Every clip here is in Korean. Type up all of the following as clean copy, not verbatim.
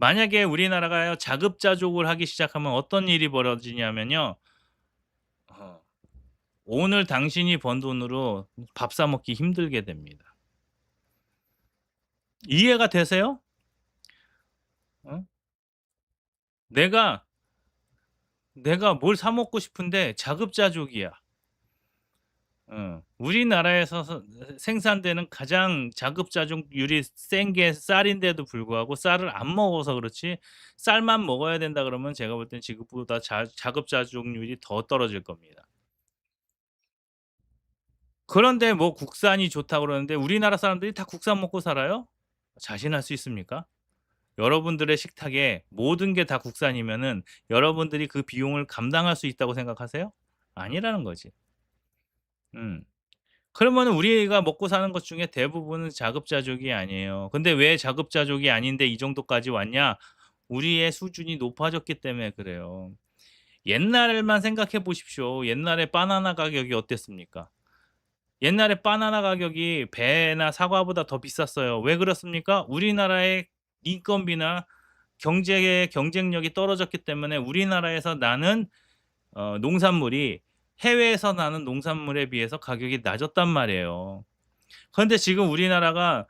만약에 우리나라가요 자급자족을 하기 시작하면 어떤 일이 벌어지냐면요. 어 오늘 당신이 번 돈으로 밥 사 먹기 힘들게 됩니다. 이해가 되세요? 어? 내가 내가 뭘 사 먹고 싶은데 자급자족이야. 우리나라에서 생산되는 가장 자급자족률이 센 게 쌀인데도 불구하고 쌀을 안 먹어서 그렇지, 쌀만 먹어야 된다 그러면 제가 볼 땐 지금보다 자급자족률이 더 떨어질 겁니다. 그런데 뭐 국산이 좋다고 그러는데 우리나라 사람들이 다 국산 먹고 살아요? 자신할 수 있습니까? 여러분들의 식탁에 모든 게 다 국산이면은 여러분들이 그 비용을 감당할 수 있다고 생각하세요? 아니라는 거지. 음. 그러면은 우리가 먹고 사는 것 중에 대부분은 자급자족이 아니에요. 근데 왜 자급자족이 아닌데 이 정도까지 왔냐? 우리의 수준이 높아졌기 때문에 그래요. 옛날만 생각해 보십시오. 옛날에 바나나 가격이 어땠습니까? 옛날에 바나나 가격이 배나 사과보다 더 비쌌어요. 왜 그렇습니까? 우리나라의 인건비나 경제의 경쟁력이 떨어졌기 때문에 우리나라에서 나는 농산물이 해외에서 나는 농산물에 비해서 가격이 낮았단 말이에요. 그런데 지금 우리나라가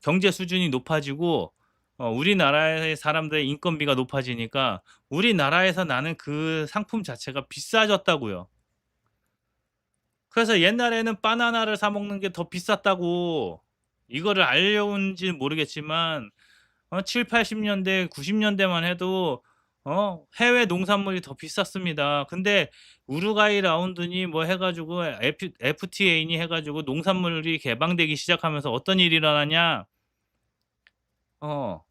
경제 수준이 높아지고 우리나라의 사람들의 인건비가 높아지니까 우리나라에서 나는 그 상품 자체가 비싸졌다고요. 그래서 옛날에는 바나나를 사 먹는 게 더 비쌌다고, 이거를 알려온지 모르겠지만 7-80 년대 90 년대만 해도 해외 농산물이 더 비쌌습니다. 근데 우루과이 라운드니 뭐 해 가지고 FTA니 해 가지고 농산물이 개방되기 시작하면서 어떤 일이 일어나냐?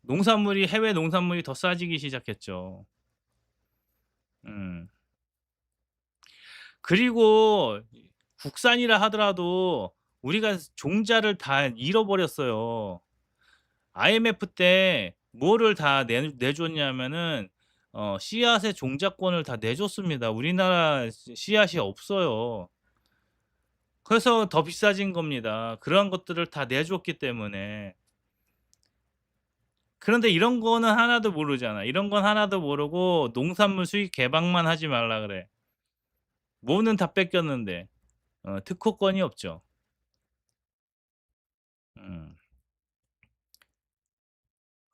농산물이 해외 농산물이 더 싸지기 시작했죠. 음. 그리고 국산이라 하더라도 우리가 종자를 다 잃어버렸어요. IMF 때 뭐를 다 내줬냐면은 씨앗의 종자권을 다 내줬습니다. 우리나라 씨앗이 없어요. 그래서 더 비싸진 겁니다. 그런 것들을 다 내줬기 때문에. 그런데 이런 거는 하나도 모르잖아. 이런 건 하나도 모르고 농산물 수입 개방만 하지 말라 그래. 뭐는 다 뺏겼는데. 특허권이 없죠. 음.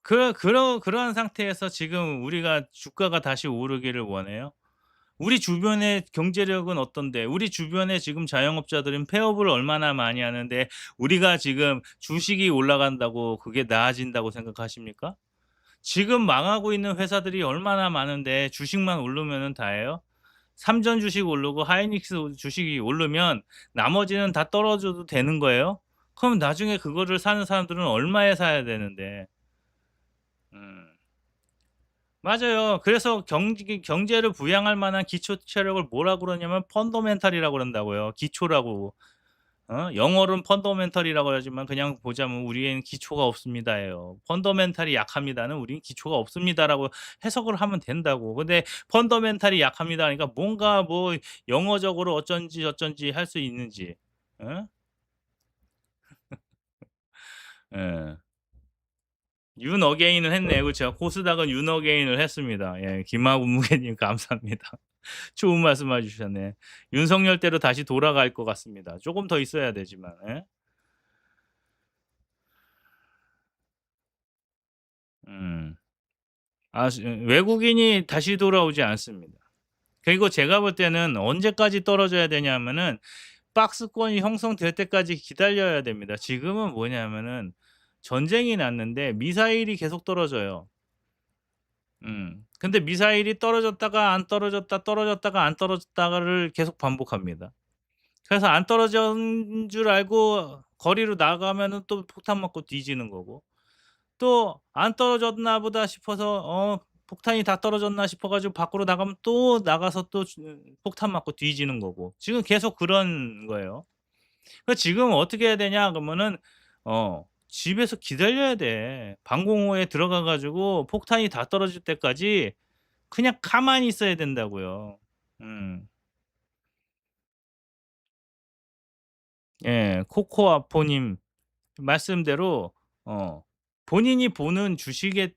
그러한 상태에서 지금 우리가 주가가 다시 오르기를 원해요? 우리 주변의 경제력은 어떤데, 우리 주변에 지금 자영업자들은 폐업을 얼마나 많이 하는데 우리가 지금 주식이 올라간다고 그게 나아진다고 생각하십니까? 지금 망하고 있는 회사들이 얼마나 많은데 주식만 오르면은 다예요? 삼전 주식 오르고 하이닉스 주식이 오르면 나머지는 다 떨어져도 되는 거예요? 그럼 나중에 그거를 사는 사람들은 얼마에 사야 되는데. 음. 맞아요. 그래서 경제를 부양할 만한 기초 체력을 뭐라 그러냐면 펀더멘탈이라고 그런다고요. 기초라고. 영어로는 펀더멘털이라고 하지만 그냥 보자면 "우리에는 기초가 없습니다."예요. "펀더멘탈이 약합니다."는 "우린 기초가 없습니다."라고 해석을 하면 된다고. 근데 펀더멘탈이 약합니다 하니까 뭔가 뭐 영어적으로 어쩐지 저쩐지 할 수 있는지. 어? 예. 윤 어게인을 했네요. 그쵸. 코스닥은 윤 어게인을 했습니다. 예. 김하무무개님 감사합니다. 좋은 말씀 해 주셨네. 윤석열 때로 다시 돌아갈 것 같습니다. 쪼금 더 있어야 되지만. 예. 음. 외국인이 다시 돌아오지 않습니다. 그리고 제가 볼 때는 언제까지 떨어져야 되냐면은 박스권이 형성될 때까지 기다려야 됩니다. 지금은 뭐냐면은 전쟁이 났는데 미사일이 계속 떨어져요. 근데 미사일이 떨어졌다가 안 떨어졌다, 떨어졌다가 안 떨어졌다를 계속 반복합니다. 그래서 안 떨어진 줄 알고 거리로 나가면은 또 폭탄 맞고 뒤지는 거고, 또 '안 떨어졌나 보다.' 싶어서 폭탄이 다 떨어졌나 싶어 가지고 밖으로 나가면 또 나가서 또 폭탄 맞고 뒤지는 거고, 지금 계속 그런 거예요. 지금 어떻게 해야 되냐 그러면은 집에서 기다려야 돼. 방공호에 들어가 가지고 폭탄이 다 떨어질 때까지 그냥 가만히 있어야 된다고요. 음. 예. 코코아포 님 말씀대로 어 본인이 보는 주식의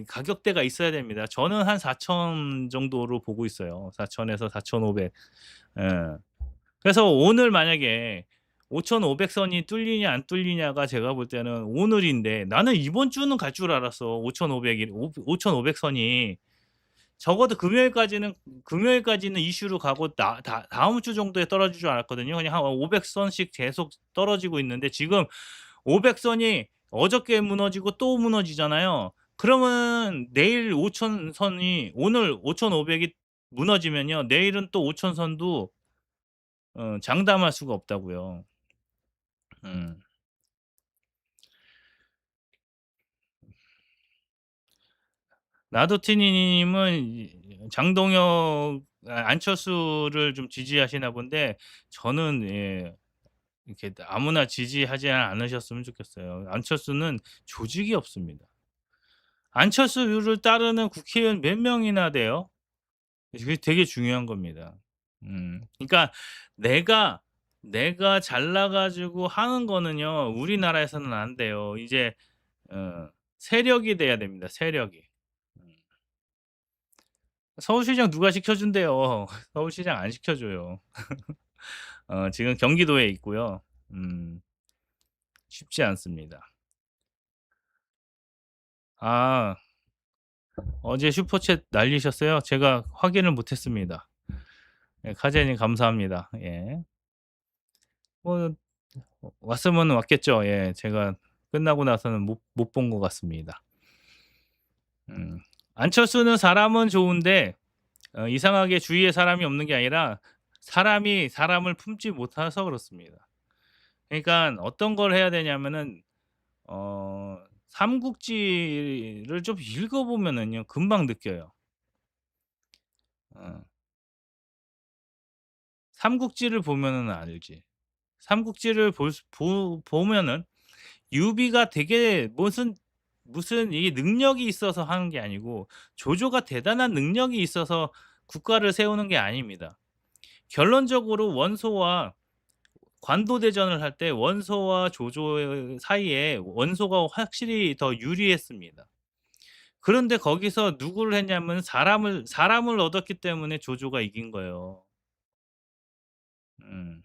가격대가 있어야 됩니다. 저는 한 4천 정도로 보고 있어요. 4천 에서 4,500. 예. 그래서 오늘 만약에 5,500 선이 뚫리냐 안 뚫리냐가 제가 볼 때는 오늘인데, 나는 이번 주는 갈 줄 알았어. 5,500이 5,500 선이. 적어도 금요일까지는 이슈로 가고 다음 주 정도에 떨어질 줄 알았거든요. 그냥 한 500 선씩 계속 떨어지고 있는데, 지금 500 선이 어저께 무너지고 또 무너지잖아요. 그러면 내일 5,000 선이, 오늘 5,500이 무너지면요, 내일은 또 5,000 선도 장담할 수가 없다고요. 음. 나도티니 님은 장동혁, 안철수를 좀 지지하시나 본데, 저는 이렇게 아무나 지지하지 않으셨으면 좋겠어요. 안철수는 조직이 없습니다. 안철수를 따르는 국회의원 몇 명이나 돼요? 그게 되게 중요한 겁니다. 그러니까 내가 잘나 가지고 하는 거는요, 우리나라에서는 안 돼요. 이제 세력이 돼야 됩니다, 세력이. 음. 서울시장 누가 시켜 준대요. 서울시장 안 시켜 줘요. 지금 경기도에 있고요. 음 쉽지 않습니다. 아, 어제 슈퍼챗 날리셨어요? 제가 확인을 못 했습니다. 예, 카제님 감사합니다. 예. 뭐 왔으면 왔겠죠. 예. 제가 끝나고 나서는 못 본 것 같습니다. 음. 안철수는 사람은 좋은데 이상하게 주위에 사람이 없는 게 아니라 사람이 사람을 품지 못해서 그렇습니다. 그러니까 어떤 걸 해야 되냐면은 삼국지를 좀 읽어 보면은요, 금방 느껴요. 어. 삼국지를 보면은 알지. 삼국지를 볼 수 보 보면은 유비가 되게 무슨 이게 능력이 있어서 하는 게 아니고, 조조가 대단한 능력이 있어서 국가를 세우는 게 아닙니다. 결론적으로 원소와 관도 대전을 할 때 원소와 조조 사이에 원소가 확실히 더 유리했습니다. 그런데 거기서 누구를 했냐면 사람을 얻었기 때문에 조조가 이긴 거예요. 음.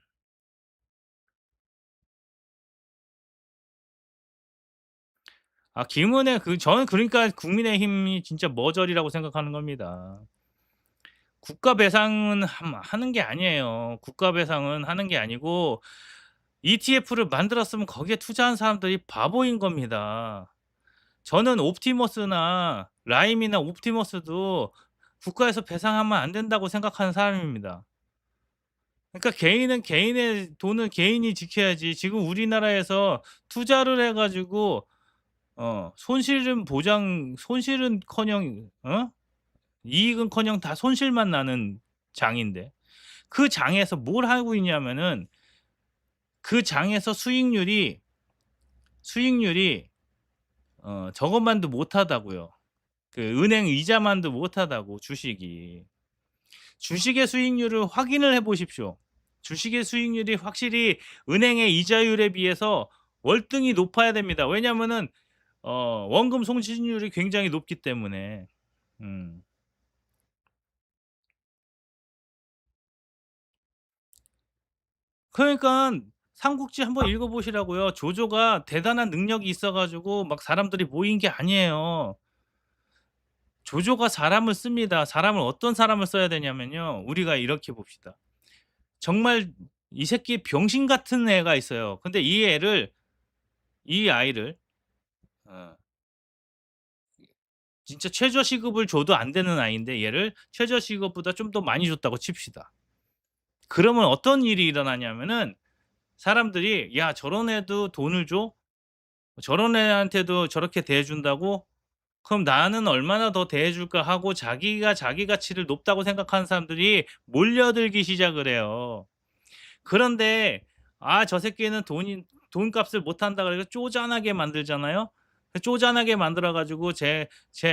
김은혜, 저는 그러니까 국민의힘이 진짜 머저리라고 생각하는 겁니다. 국가 배상은 하는 게 아니에요. 국가 배상은 하는 게 아니고, ETF를 만들었으면 거기에 투자한 사람들이 바보인 겁니다. 저는 옵티머스나 라임이나 옵티머스도 국가에서 배상하면 안 된다고 생각하는 사람입니다. 그러니까 개인은 개인의 돈을 개인이 지켜야지. 지금 우리나라에서 투자를 해 가지고 손실은커녕 이익은커녕 다 손실만 나는 장인데, 그 장에서 뭘 하고 있냐면은, 그 장에서 수익률이 저것만도 못하다고요. 그 은행 이자만도 못하다고, 주식이. 주식의 수익률을 확인을 해 보십시오. 주식의 수익률이 확실히 은행의 이자율에 비해서 월등히 높아야 됩니다. 왜냐하면은 원금 송신율이 굉장히 높기 때문에. 음. 그러니깐 삼국지 한번 읽어 보시라고요. 조조가 대단한 능력이 있어 가지고 막 사람들이 모인 게 아니에요. 조조가 사람을 씁니다. 사람을, 어떤 사람을 써야 되냐면요, 우리가 이렇게 봅시다. 정말 이 새끼 병신 같은 애가 있어요. 근데 이 아이를 어 진짜 최저시급을 줘도 안 되는 아이인데, 얘를 최저시급보다 좀 더 많이 줬다고 칩시다. 그러면 어떤 일이 일어나냐면은, 사람들이 '야, 저런 애도 돈을 줘? 저런 애한테도 저렇게 대해 준다고? 그럼 나는 얼마나 더 대해 줄까?' 하고, 자기 가치를 높다고 생각하는 사람들이 몰려들기 시작을 해요. 그런데 저 새끼는 돈값을 못 한다 그래 서 쪼잔하게 만들잖아요. 그 쪼잔하게 만들어 가지고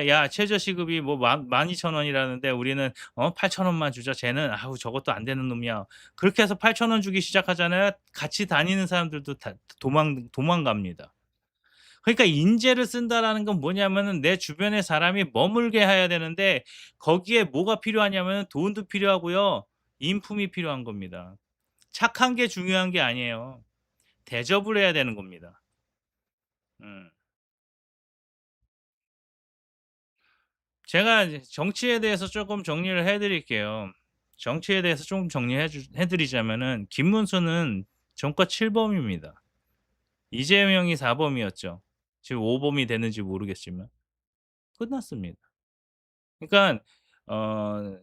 "야, 최저 시급이 뭐 12,000 원이라는데 우리는 8,000 원만 주자. 쟤는 아우 저것도 안 되는 놈이야." 그렇게 해서 8,000원 주기 시작하잖아요. 같이 다니는 사람들도 다 도망갑니다. 그러니까 인재를 쓴다라는 건 뭐냐면은 내 주변에 사람이 머물게 해야 되는데 거기에 뭐가 필요하냐면은 돈도 필요하고요. 인품이 필요한 겁니다. 착한 게 중요한 게 아니에요. 대접을 해야 되는 겁니다. 음. 제가 이제 정치에 대해서 쪼끔 정리를 해 드릴게요. 정치에 대해서 좀 해 드리자면은 김문수는 전과 7 범입니다. 이재명이 4 범이었죠. 지금 5 범이 되는지 모르겠지만 끝났습니다. 그러니깐 어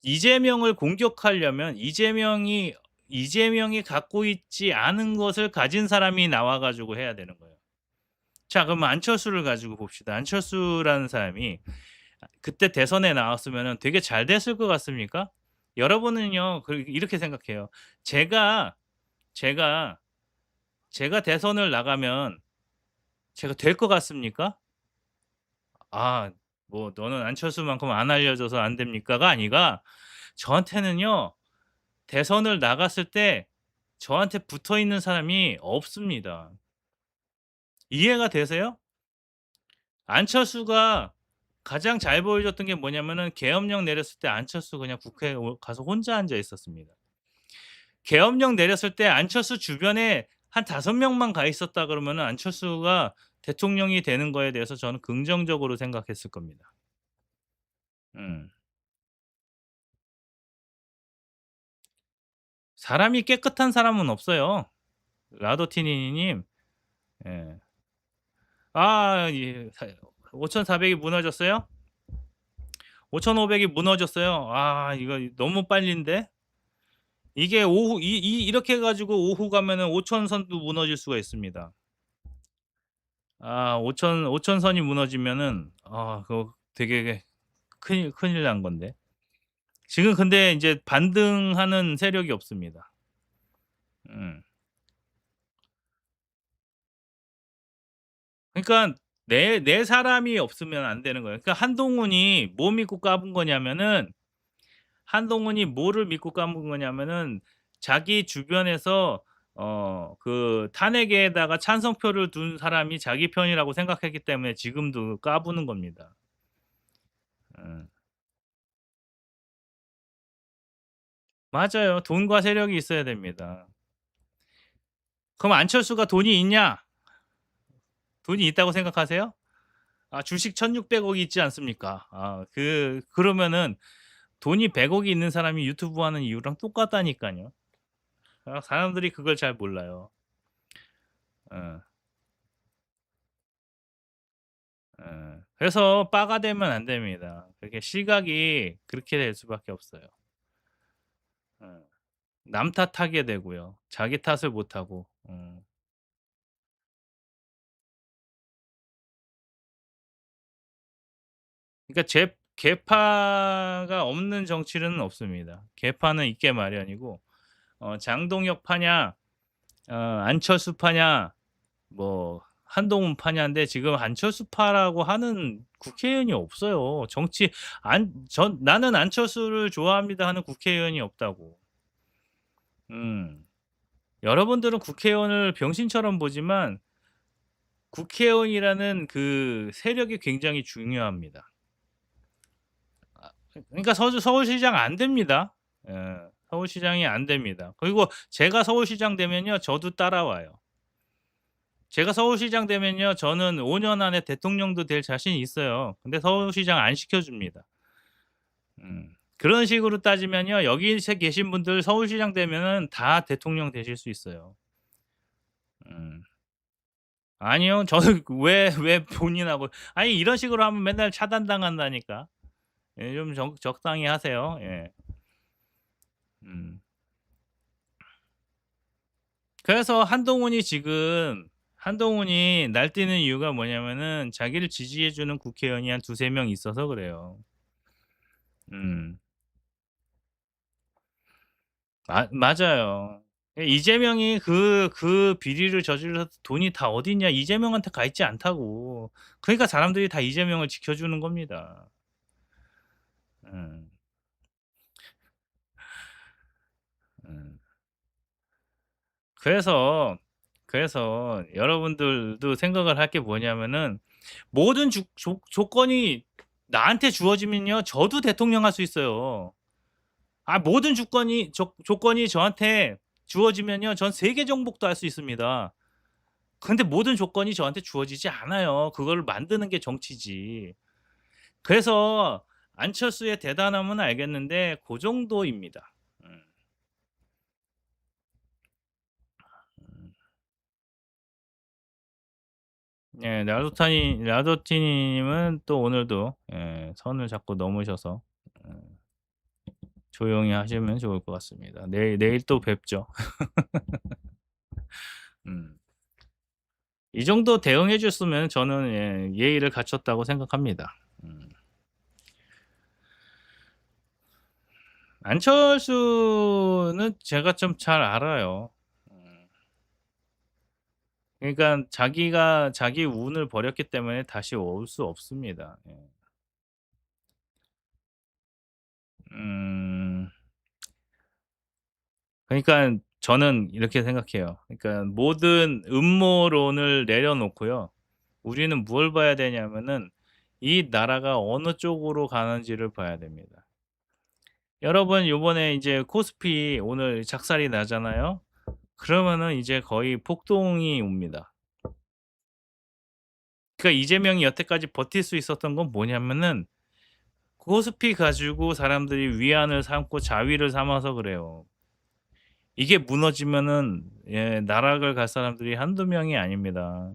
이재명을 공격하려면 이재명이 갖고 있지 않은 것을 가진 사람이 나와 가지고 해야 되는 거예요. 자 그럼 안철수를 가지고 봅시다. 안철수라는 사람이 그때 대선에 나왔으면은 되게 잘 됐을 것 같습니까? 여러분은요 이렇게 생각해요. 제가 제가 제가 대선을 나가면 제가 될 것 같습니까? 아 뭐 "너는 안철수만큼 안 알려져서 안 됩니까?"가 아니라 저한테는요 대선을 나갔을 때 저한테 붙어 있는 사람이 없습니다. 이해가 되세요? 안철수가 가장 잘 보여줬던 게 뭐냐면은 계엄령 내렸을 때 안철수 그냥 국회에 가서 혼자 앉아 있었습니다. 계엄령 내렸을 때 안철수 주변에 한 5 명만 가 있었다 그러면은 안철수가 대통령이 되는 거에 대해서 저는 긍정적으로 생각했을 겁니다. 음. 사람이 깨끗한 사람은 없어요. 라도티니 님. 예. 예. 5,400이 무너졌어요? 5,500이 무너졌어요. 이거 너무 빨린데? 이게 오후 이렇게 해 가지고 오후 가면은 5,000 선도 무너질 수가 있습니다. 5,000 선이 무너지면은 그거 되게 큰일 난 건데. 지금 근데 인제 반등하는 세력이 없습니다. 음. 그러니깐 내 사람이 없으면 안 되는 거예요. 그러니까 한동훈이 뭐 믿고 까분 거냐면은 한동훈이 뭐를 믿고 까문 거냐면은 자기 주변에서 그 탄핵에다가 찬성표를 둔 사람이 자기 편이라고 생각했기 때문에 지금도 까부는 겁니다. 예. 맞아요. 돈과 세력이 있어야 됩니다. 그럼 안철수가 돈이 있냐? 돈이 있다고 생각하세요? 주식 1,600 억이 있지 않습니까? 그러면은 돈이 100 억이 있는 사람이 유튜브 하는 이유랑 똑같다니깐요. 사람들이 그걸 잘 몰라요. 예. 그래서 빠가 되면 안 됩니다. 그렇게 시각이 그렇게 될 수밖에 없어요. 예. 남 탓하게 되고요. 자기 탓을 못 하고. 그러니까 제 계파가 없는 정치는 없습니다. 계파는 있게 마련이고 장동혁 파냐 안철수 파냐 뭐 한동훈 파냐인데 지금 안철수 파라고 하는 국회의원이 없어요. 나는 안철수를 좋아합니다 하는 국회의원이 없다고. 음. 여러분들은 국회의원을 병신처럼 보지만 국회의원이라는 그 세력이 굉장히 중요합니다. 그러니까 서울시장 안 됩니다. 예. 서울시장이 안 됩니다. 그리고 제가 서울시장 되면요 저도 따라와요. 제가 서울시장 되면요 저는 5년 안에 대통령도 될 자신이 있어요. 근데 서울시장 안 시켜 줍니다. 그런 식으로 따지면요 여기 계신 분들 서울시장 되면은 다 대통령 되실 수 있어요. 음. 아니요. 저는 왜 본인하고 이런 식으로 하면 맨날 차단당한다니까. 예 좀 적당히 하세요. 예. 음. 그래서 한동훈이 날뛰는 이유가 뭐냐면은 자기를 지지해 주는 국회의원이 한 2-3명 있어서 그래요. 음. 맞아요. 이재명이 그 비리를 저질러서 돈이 다 어딨냐 이재명한테 가 있지 않다고. 그러니까 사람들이 다 이재명을 지켜주는 겁니다. 음. 음. 그래서 그래서 여러분들도 생각을 할 게 뭐냐면은 모든 주 조 조건이 나한테 주어지면요 저도 대통령 할 수 있어요. 모든 주건이 조건이 저한테 주어지면요 전 세계 정복도 할 수 있습니다. 근데 모든 조건이 저한테 주어지지 않아요. 그거를 만드는 게 정치지. 그래서 안철수의 대단함은 알겠는데 고 정도입니다. 음. 음. 예. 라도티니 님은 또 오늘도 선을 자꾸 넘으셔서 음 조용히 하시면 좋을 것 같습니다. 내일 또 뵙죠. 음. 이 정도 대응해 줬으면 저는 예의를 갖췄다고 생각합니다. 안철수는 제가 좀 잘 알아요. 음. 그러니까 자기가 자기 운을 버렸기 때문에 다시 올 수 없습니다. 예. 음. 그러니깐 저는 이렇게 생각해요. 그러니까 모든 음모론을 내려놓고요. 우리는 뭘 봐야 되냐면은 이 나라가 어느 쪽으로 가는지를 봐야 됩니다. 여러분 요번에 이제 코스피 오늘 작살이 나잖아요. 그러면은 이제 거의 폭동이 옵니다. 그러니까 이재명이 여태까지 버틸 수 있었던 건 뭐냐면은 코스피 가지고 사람들이 위안을 삼고 자위를 삼아서 그래요. 이게 무너지면은 나락을 갈 사람들이 한두 명이 아닙니다.